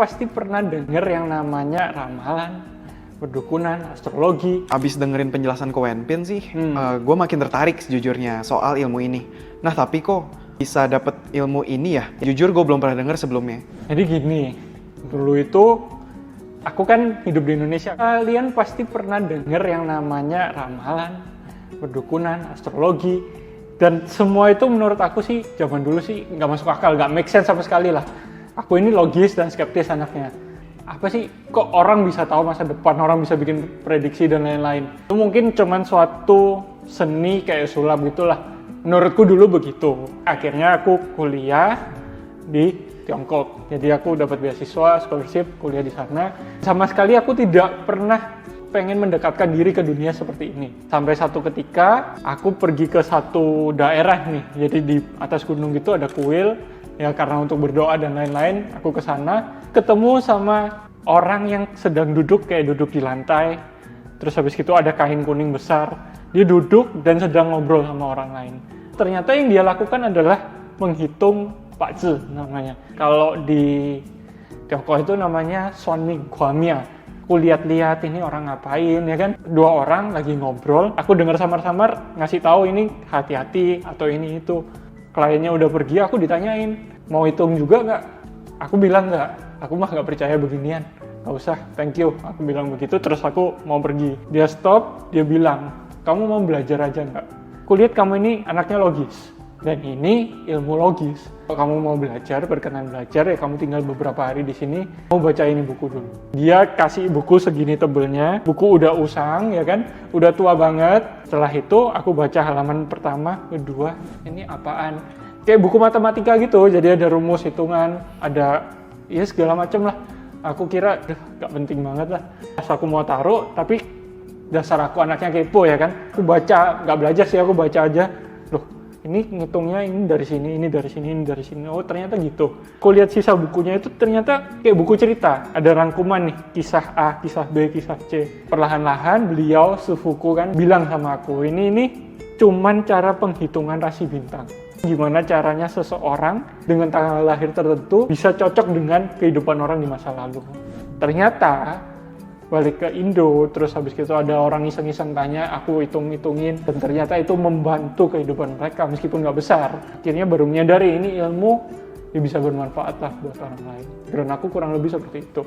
pasti pernah denger yang namanya ramalan, perdukunan, astrologi. Abis dengerin penjelasan Ko Wenpin sih, gue makin tertarik sejujurnya soal ilmu ini. Nah tapi kok bisa dapet ilmu ini ya? Jujur gue belum pernah denger sebelumnya. Jadi gini, dulu itu aku kan hidup di Indonesia. Kalian pasti pernah denger yang namanya ramalan, perdukunan, astrologi. Dan semua itu menurut aku sih, zaman dulu sih nggak masuk akal, nggak make sense sama sekali lah. Aku ini logis dan skeptis anaknya. Apa sih, kok orang bisa tahu masa depan, orang bisa bikin prediksi dan lain-lain. Itu mungkin cuman suatu seni kayak sulap gitulah. Menurutku dulu begitu. Akhirnya aku kuliah di Tiongkok. Jadi aku dapat beasiswa, scholarship, kuliah di sana. Sama sekali aku tidak pernah pengen mendekatkan diri ke dunia seperti ini. Sampai satu ketika aku pergi ke satu daerah nih. Jadi di atas gunung gitu ada kuil. Ya karena untuk berdoa dan lain-lain, aku ke sana ketemu sama orang yang sedang duduk di lantai. Terus habis itu ada kain kuning besar. Dia duduk dan sedang ngobrol sama orang lain. Ternyata yang dia lakukan adalah menghitung Pakzi namanya. Kalau di Tiongkok itu namanya Suanmi Guamia. Aku lihat-lihat ini orang ngapain ya kan. Dua orang lagi ngobrol. Aku dengar samar-samar ngasih tahu ini hati-hati atau ini itu. Kliennya udah pergi, aku ditanyain, mau hitung juga nggak? Aku bilang nggak, aku mah nggak percaya beginian. Nggak usah, thank you. Aku bilang begitu, terus aku mau pergi. Dia stop, dia bilang, kamu mau belajar aja nggak? Aku lihat kamu ini anaknya logis, dan ini ilmu logis. Kalau kamu mau belajar, berkenan belajar, ya kamu tinggal beberapa hari di sini, mau baca ini buku dulu. Dia kasih buku segini tebelnya, buku udah usang, ya kan? Udah tua banget. Setelah itu, aku baca halaman pertama, kedua, ini apaan? Kayak buku matematika gitu, jadi ada rumus hitungan, ada ya segala macem lah. Aku kira, gak penting banget lah. Pas aku mau taruh, tapi dasar aku anaknya kepo ya kan. Aku baca, gak belajar sih, aku baca aja. Loh, ini ngitungnya ini dari sini, ini dari sini, ini dari sini. Oh ternyata gitu. Aku lihat sisa bukunya itu ternyata kayak buku cerita. Ada rangkuman nih, kisah A, kisah B, kisah C. Perlahan-lahan beliau sufuku kan bilang sama aku, ini cuman cara penghitungan rasi bintang. Gimana caranya seseorang dengan tanggal lahir tertentu bisa cocok dengan kehidupan orang di masa lalu. Ternyata balik ke Indo, terus habis itu ada orang iseng-iseng tanya, aku hitung-hitungin, dan ternyata itu membantu kehidupan mereka meskipun nggak besar. Akhirnya baru menyadari ini ilmu, ya bisa bermanfaat lah buat orang lain. Dan aku kurang lebih seperti itu.